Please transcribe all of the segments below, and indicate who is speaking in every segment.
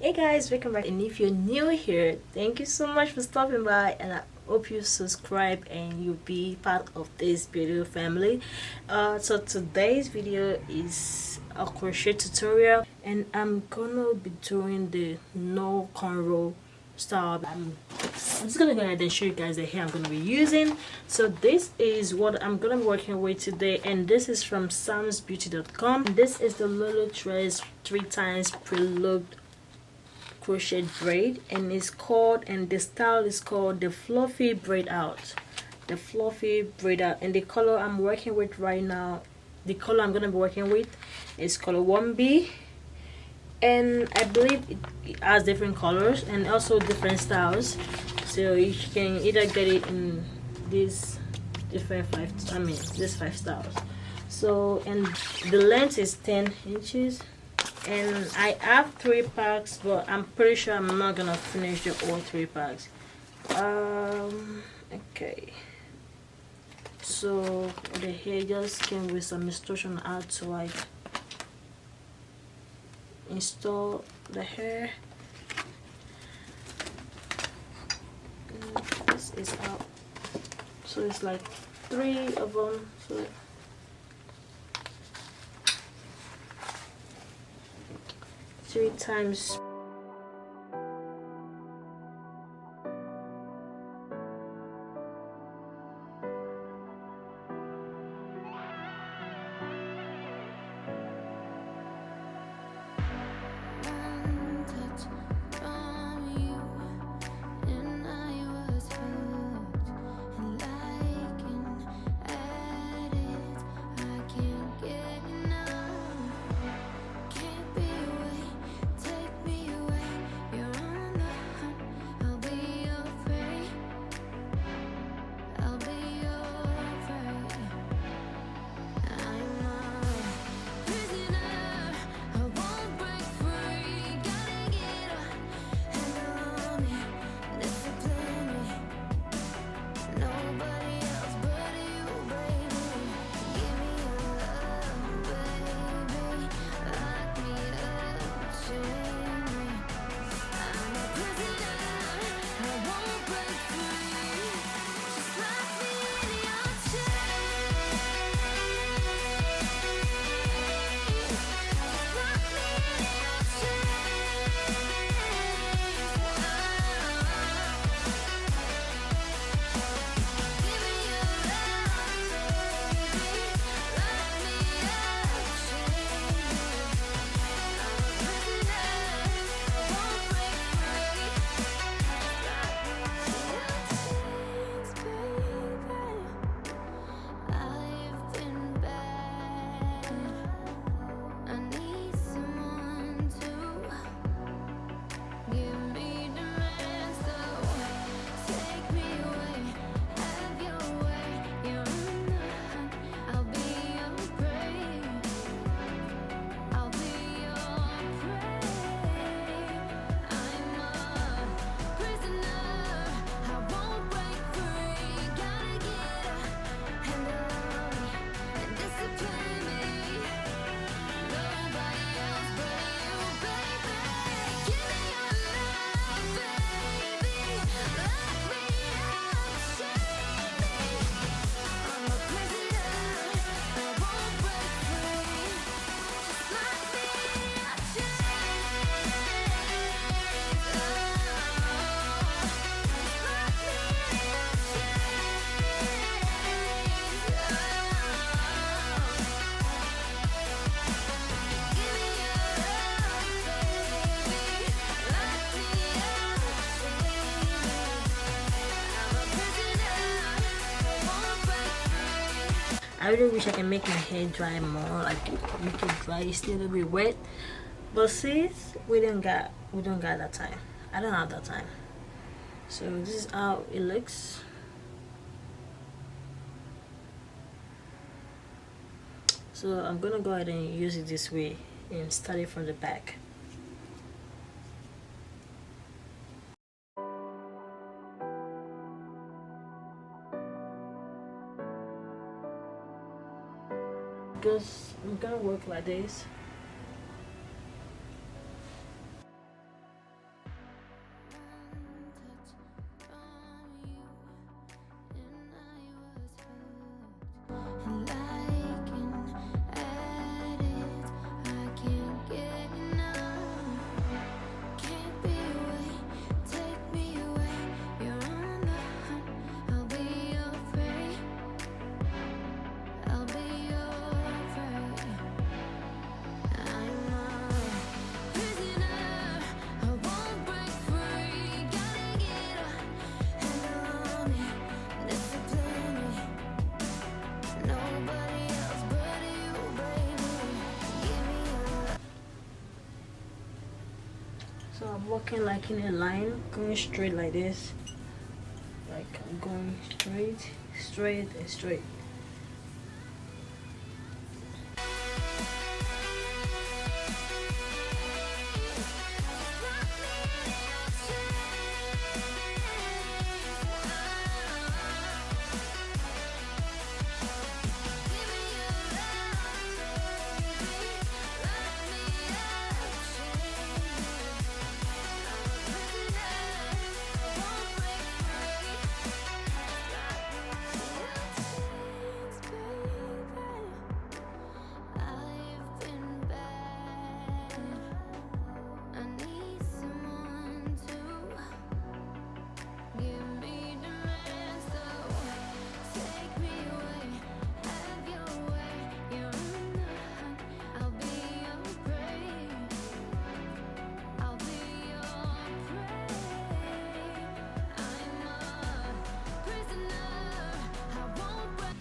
Speaker 1: Hey guys, welcome back, and if you're new here, thank you so much for stopping by, and I hope you subscribe and you'll be part of this video family. So today's video is a crochet tutorial, and I'm gonna be doing the no cornrow style. I'm just gonna go ahead and show you guys the hair I'm gonna be using. So this is what I'm gonna be working with today, and this is from samsbeauty.com. This is the Lulutress 3x preload crochet braid, and it's called, and the style is called the fluffy braid out. The fluffy braid out, and the color I'm working with right now, the color I'm gonna be working with is color 1B, and I believe it has different colors and also different styles, so you can either get it in these different these 5 styles. So, and the length is 10 inches, and I have 3 packs, but I'm pretty sure I'm not gonna finish the all 3 packs. Okay, so the hair just came with some instruction on how to like install the hair. And this is out, so it's like 3 of them, so 3 times. I really wish I can make my hair dry more, like make it dry, still a little bit wet. But sis, we don't got that time. I don't have that time. So this is how it looks. So I'm gonna go ahead and use it this way and start it from the back. Because I'm gonna work like this. So I'm walking like in a line, going straight like this. Like I'm going straight, straight, and straight.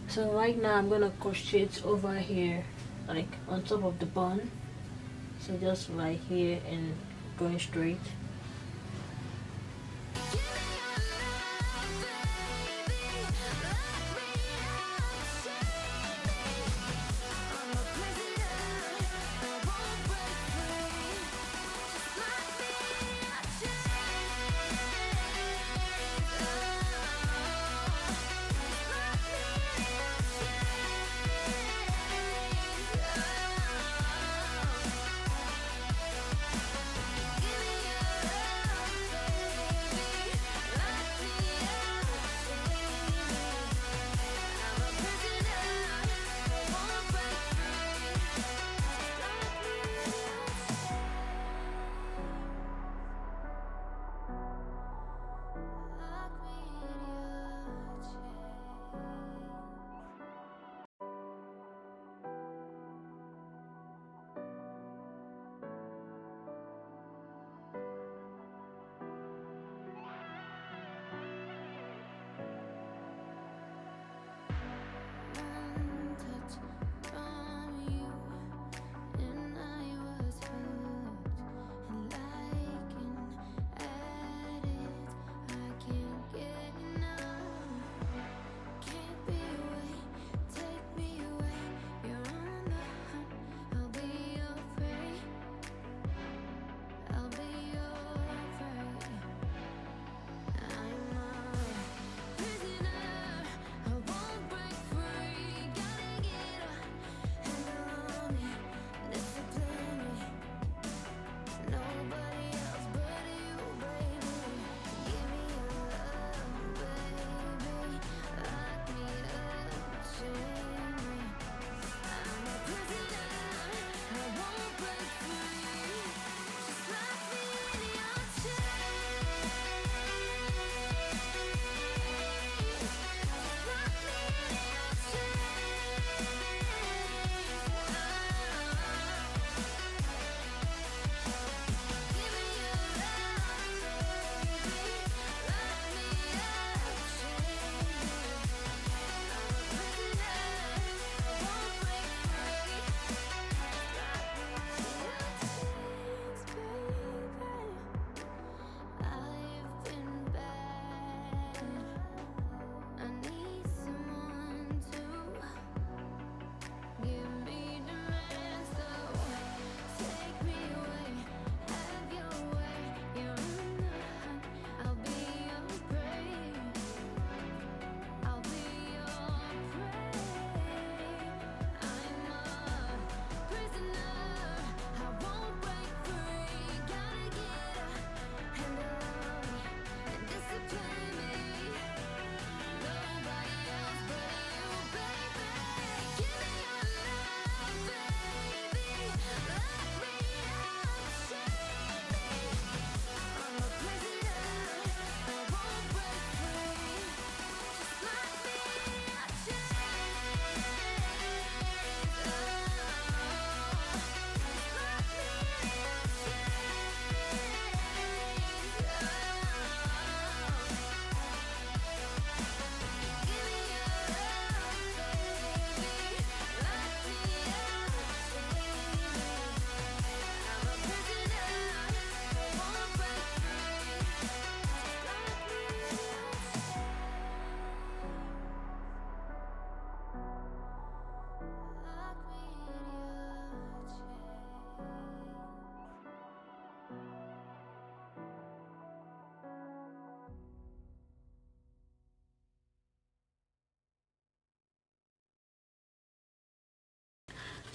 Speaker 1: So right now I'm gonna crochet it over here, like on top of the bun. So just right here and going straight.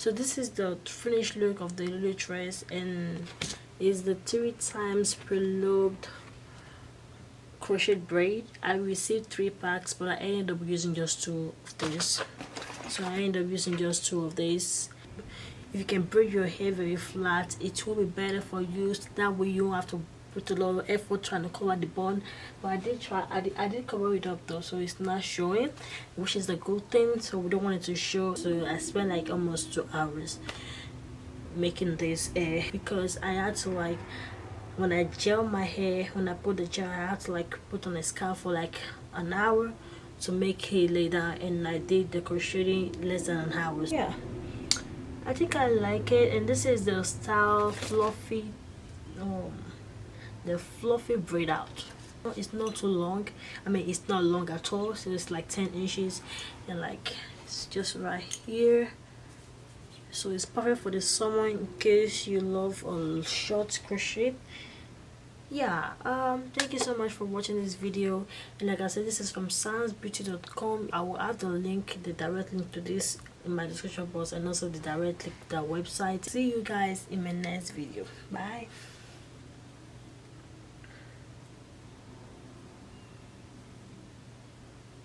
Speaker 1: So this is the finished look of the Lulutress, and is the 3 times prelobed crochet braid. I received 3 packs, but I ended up using just 2 of these. So I ended up using just 2 of these. If you can braid your hair very flat, it will be better for you. That way you don't have to put a lot of effort trying to cover the bun. But I did try. I did cover it up though, so it's not showing, which is the good thing. So we don't want it to show. So I spent like almost 2 hours making this hair, because I had to, like, when I gel my hair, when I put the gel, I had to like put on a scarf for like an hour to make it lay down, and I did the crocheting less than an hour. Yeah, I think I like it. And this is the style fluffy, the fluffy braid out. It's not too long. I mean, it's not long at all, so it's like 10 inches, and like it's just right here. So it's perfect for the summer in case you love a short crochet. Yeah, thank you so much for watching this video. And like I said, this is from soundsbeauty.com. I will add the link, the direct link to this, in my description box, and also the direct link to the website. See you guys in my next video. Bye.